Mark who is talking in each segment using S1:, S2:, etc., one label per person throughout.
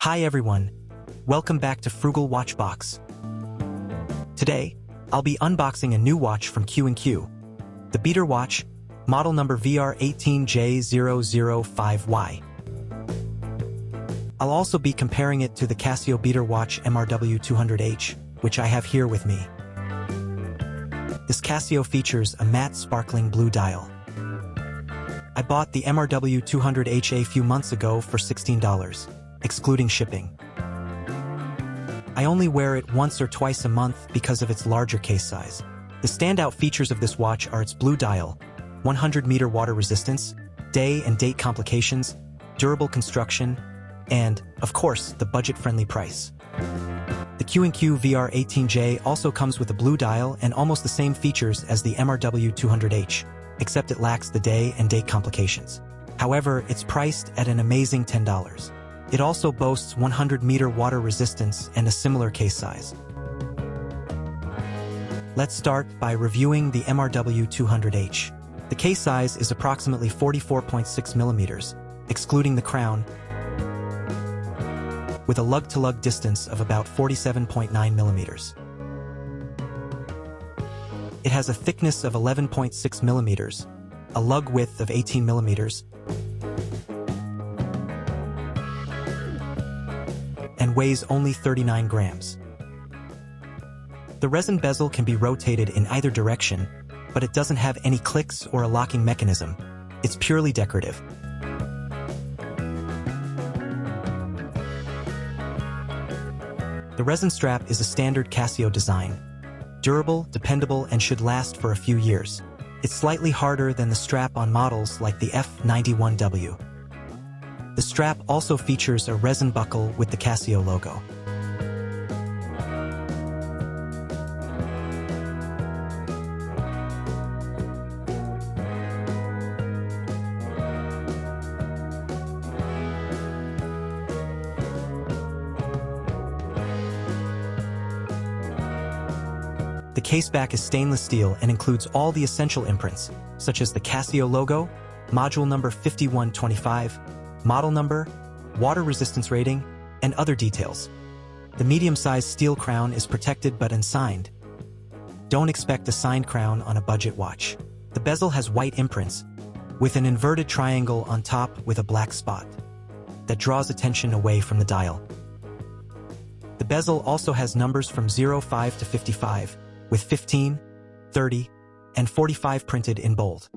S1: Hi everyone, welcome back to Frugal Watch Box. Today, I'll be unboxing a new watch from Q&Q, the beater watch, model number VR18J005Y. I'll also be comparing it to the Casio beater watch MRW-200H, which I have here with me. This Casio features a matte sparkling blue dial. I bought the MRW-200H a few months ago for $16, excluding shipping. I only wear it once or twice a month because of its larger case size. The standout features of this watch are its blue dial, 100-meter water resistance, day and date complications, durable construction, and, of course, the budget-friendly price. The Q&Q VR18J also comes with a blue dial and almost the same features as the MRW-200H, except it lacks the day and date complications. However, it's priced at an amazing $10. It also boasts 100-meter water resistance and a similar case size. Let's start by reviewing the MRW-200H. The case size is approximately 44.6 millimeters, excluding the crown, with a lug-to-lug distance of about 47.9 millimeters. It has a thickness of 11.6 millimeters, a lug width of 18 millimeters, and weighs only 39 grams. The resin bezel can be rotated in either direction, but it doesn't have any clicks or a locking mechanism. It's purely decorative. The resin strap is a standard Casio design. Durable, dependable, and should last for a few years. It's slightly harder than the strap on models like the F91W. The strap also features a resin buckle with the Casio logo. The caseback is stainless steel and includes all the essential imprints, such as the Casio logo, module number 5125, model number, water resistance rating, and other details. The medium-sized steel crown is protected but unsigned. Don't expect a signed crown on a budget watch. The bezel has white imprints, with an inverted triangle on top with a black spot that draws attention away from the dial. The bezel also has numbers from 05 to 55, with 15, 30, and 45 printed in bold.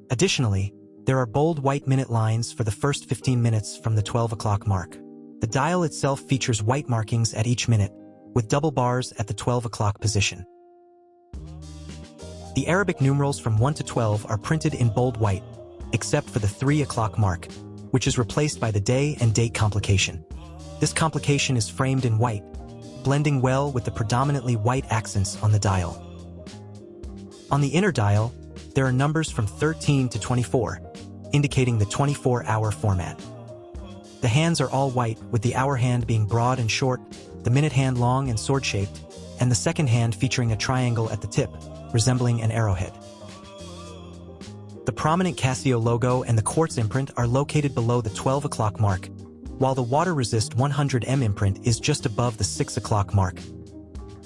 S1: Additionally, there are bold white minute lines for the first 15 minutes from the 12 o'clock mark. The dial itself features white markings at each minute, with double bars at the 12 o'clock position. The Arabic numerals from 1 to 12 are printed in bold white, except for the 3 o'clock mark, which is replaced by the day and date complication. This complication is framed in white, blending well with the predominantly white accents on the dial. On the inner dial, there are numbers from 13 to 24, indicating the 24-hour format. The hands are all white, with the hour hand being broad and short, the minute hand long and sword-shaped, and the second hand featuring a triangle at the tip, resembling an arrowhead. The prominent Casio logo and the quartz imprint are located below the 12 o'clock mark, while the water resist 100M imprint is just above the 6 o'clock mark.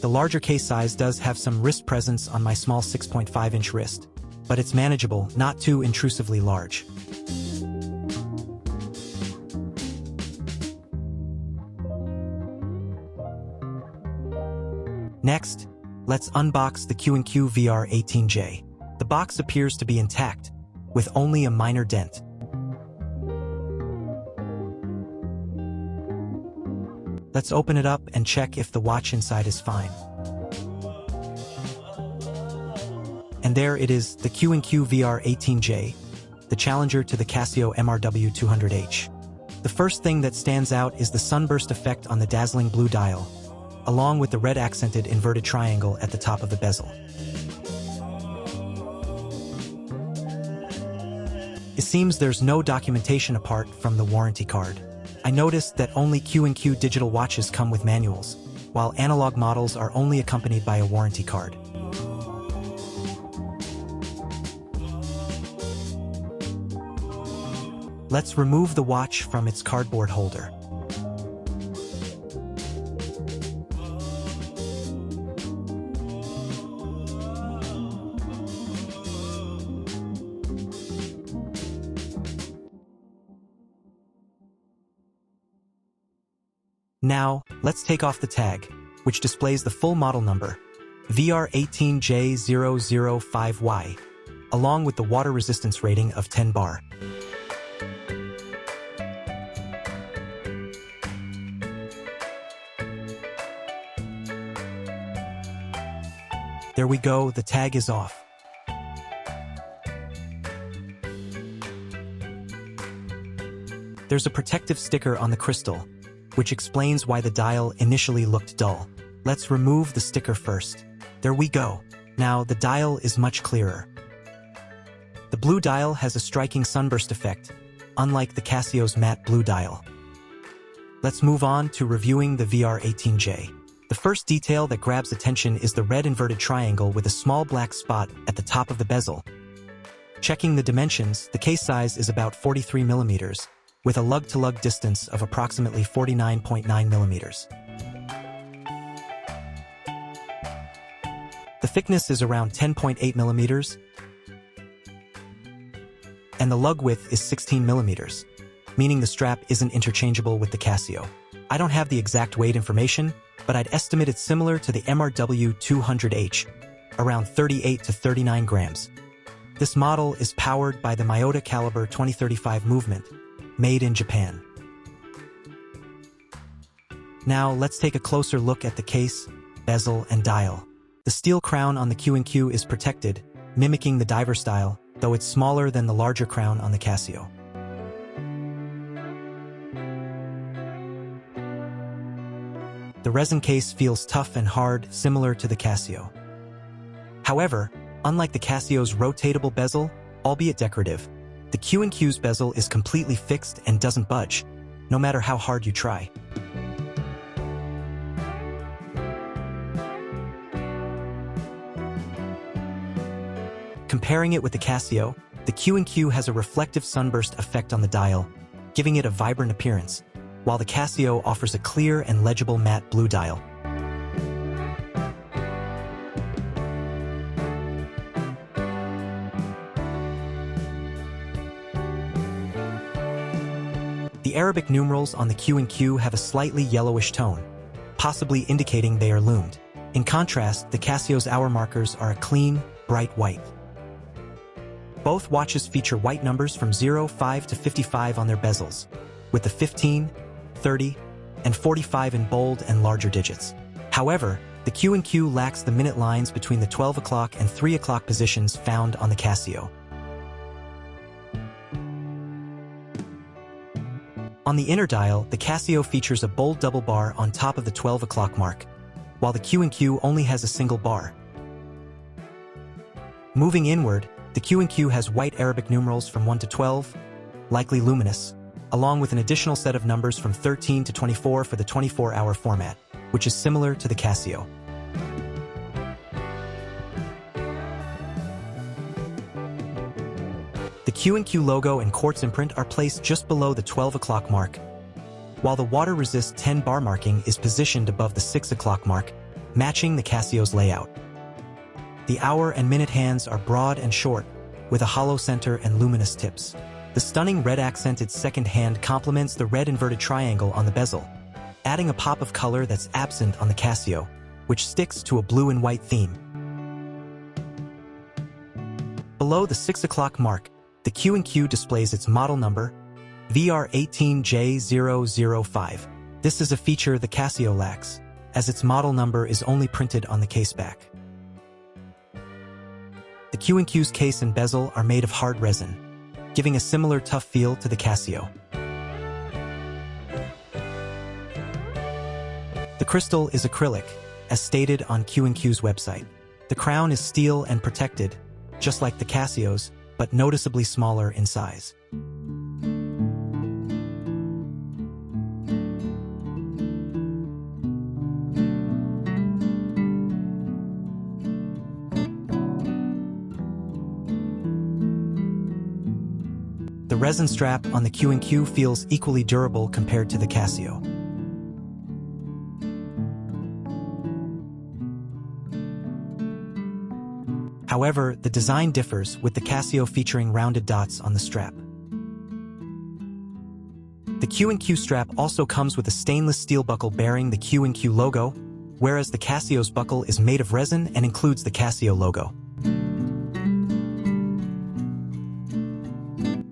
S1: The larger case size does have some wrist presence on my small 6.5-inch wrist, but it's manageable, not too intrusively large. Next, let's unbox the Q&Q VR18J. The box appears to be intact, with only a minor dent. Let's open it up and check if the watch inside is fine. And there it is, the Q&Q VR18J, the challenger to the Casio MRW-200H. The first thing that stands out is the sunburst effect on the dazzling blue dial, along with the red accented inverted triangle at the top of the bezel. It seems there's no documentation apart from the warranty card. I noticed that only Q&Q digital watches come with manuals, while analog models are only accompanied by a warranty card. Let's remove the watch from its cardboard holder. Now, let's take off the tag, which displays the full model number, VR18J005Y, along with the water resistance rating of 10 bar. There we go, the tag is off. There's a protective sticker on the crystal, which explains why the dial initially looked dull. Let's remove the sticker first. There we go. Now the dial is much clearer. The blue dial has a striking sunburst effect, unlike the Casio's matte blue dial. Let's move on to reviewing the VR18J. The first detail that grabs attention is the red inverted triangle with a small black spot at the top of the bezel. Checking the dimensions, the case size is about 43 millimeters, with a lug-to-lug distance of approximately 49.9 millimeters. The thickness is around 10.8 millimeters, and the lug width is 16 millimeters, meaning the strap isn't interchangeable with the Casio. I don't have the exact weight information, but I'd estimate it's similar to the MRW-200H, around 38 to 39 grams. This model is powered by the Miyota Caliber 2035 movement, made in Japan. Now let's take a closer look at the case, bezel, and dial. The steel crown on the Q&Q is protected, mimicking the diver style, though it's smaller than the larger crown on the Casio. The resin case feels tough and hard, similar to the Casio. However, unlike the Casio's rotatable bezel, albeit decorative, the Q&Q's bezel is completely fixed and doesn't budge, no matter how hard you try. Comparing it with the Casio, the Q&Q has a reflective sunburst effect on the dial, giving it a vibrant appearance, while the Casio offers a clear and legible matte blue dial. The Arabic numerals on the Q&Q have a slightly yellowish tone, possibly indicating they are loomed. In contrast, the Casio's hour markers are a clean, bright white. Both watches feature white numbers from 05 to 55 on their bezels, with the 15, 30, and 45 in bold and larger digits. However, the Q&Q lacks the minute lines between the 12 o'clock and 3 o'clock positions found on the Casio. On the inner dial, the Casio features a bold double bar on top of the 12 o'clock mark, while the Q&Q only has a single bar. Moving inward, the Q&Q has white Arabic numerals from 1 to 12, likely luminous, along with an additional set of numbers from 13 to 24 for the 24-hour format, which is similar to the Casio. The Q&Q logo and quartz imprint are placed just below the 12 o'clock mark, while the water-resist 10 bar marking is positioned above the 6 o'clock mark, matching the Casio's layout. The hour and minute hands are broad and short, with a hollow center and luminous tips. The stunning red-accented second hand complements the red inverted triangle on the bezel, adding a pop of color that's absent on the Casio, which sticks to a blue and white theme. Below the 6 o'clock mark, the Q&Q displays its model number, VR18J005. This is a feature the Casio lacks, as its model number is only printed on the case back. The Q&Q's case and bezel are made of hard resin, giving a similar tough feel to the Casio. The crystal is acrylic, as stated on Q&Q's website. The crown is steel and protected, just like the Casio's, but noticeably smaller in size. The resin strap on the Q&Q feels equally durable compared to the Casio. However, the design differs, with the Casio featuring rounded dots on the strap. The Q&Q strap also comes with a stainless steel buckle bearing the Q&Q logo, whereas the Casio's buckle is made of resin and includes the Casio logo.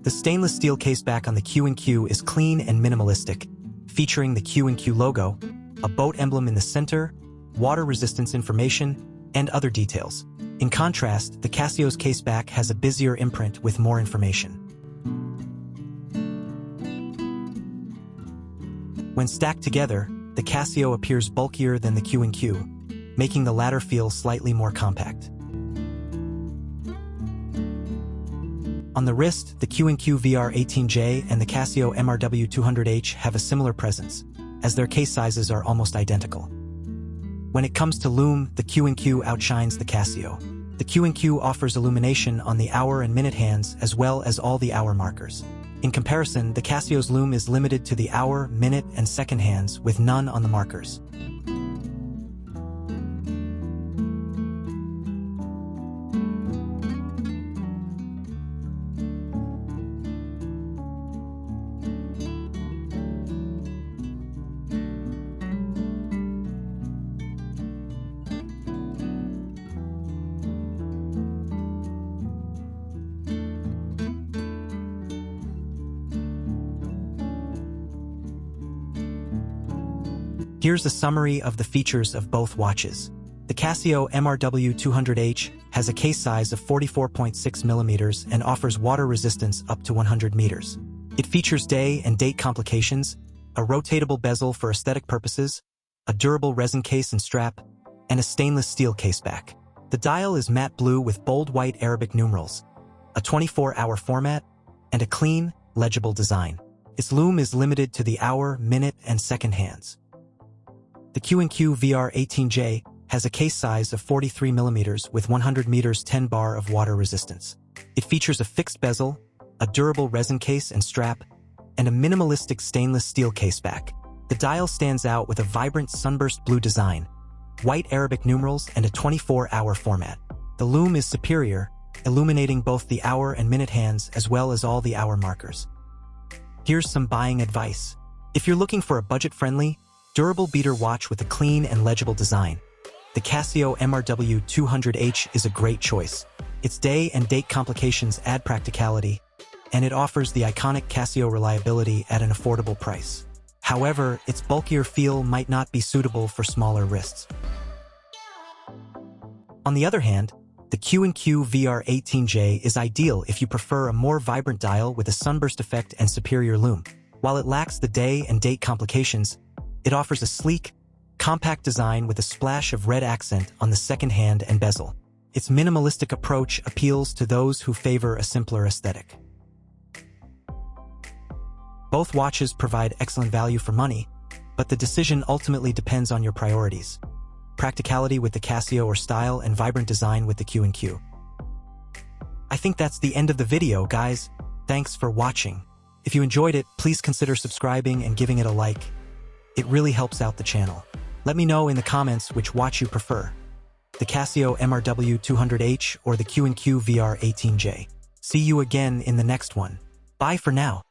S1: The stainless steel caseback on the Q&Q is clean and minimalistic, featuring the Q&Q logo, a boat emblem in the center, water resistance information, and other details. In contrast, the Casio's caseback has a busier imprint with more information. When stacked together, the Casio appears bulkier than the Q&Q, making the latter feel slightly more compact. On the wrist, the Q&Q VR18J and the Casio MRW-200H have a similar presence, as their case sizes are almost identical. When it comes to lume, the Q&Q outshines the Casio. The Q&Q offers illumination on the hour and minute hands as well as all the hour markers. In comparison, the Casio's lume is limited to the hour, minute, and second hands, with none on the markers. Here's a summary of the features of both watches. The Casio MRW-200H has a case size of 44.6 mm and offers water resistance up to 100 meters. It features day and date complications, a rotatable bezel for aesthetic purposes, a durable resin case and strap, and a stainless steel caseback. The dial is matte blue with bold white Arabic numerals, a 24-hour format, and a clean, legible design. Its lume is limited to the hour, minute, and second hands. The Q&Q VR18J has a case size of 43 mm with 100 meters 10 bar of water resistance. It features a fixed bezel, a durable resin case and strap, and a minimalistic stainless steel caseback. The dial stands out with a vibrant sunburst blue design, white Arabic numerals, and a 24-hour format. The lume is superior, illuminating both the hour and minute hands as well as all the hour markers. Here's some buying advice. If you're looking for a budget-friendly, durable beater watch with a clean and legible design, the Casio MRW-200H is a great choice. Its day and date complications add practicality, and it offers the iconic Casio reliability at an affordable price. However, its bulkier feel might not be suitable for smaller wrists. On the other hand, the Q&Q VR18J is ideal if you prefer a more vibrant dial with a sunburst effect and superior lume. While it lacks the day and date complications, it offers a sleek, compact design with a splash of red accent on the second hand and bezel. Its minimalistic approach appeals to those who favor a simpler aesthetic. Both watches provide excellent value for money, but the decision ultimately depends on your priorities: practicality with the Casio or style and vibrant design with the Q&Q. I think that's the end of the video, guys. Thanks for watching. If you enjoyed it, please consider subscribing and giving it a like. It really helps out the channel. Let me know in the comments which watch you prefer: the Casio MRW-200H or the Q&Q VR18J. See you again in the next one. Bye for now.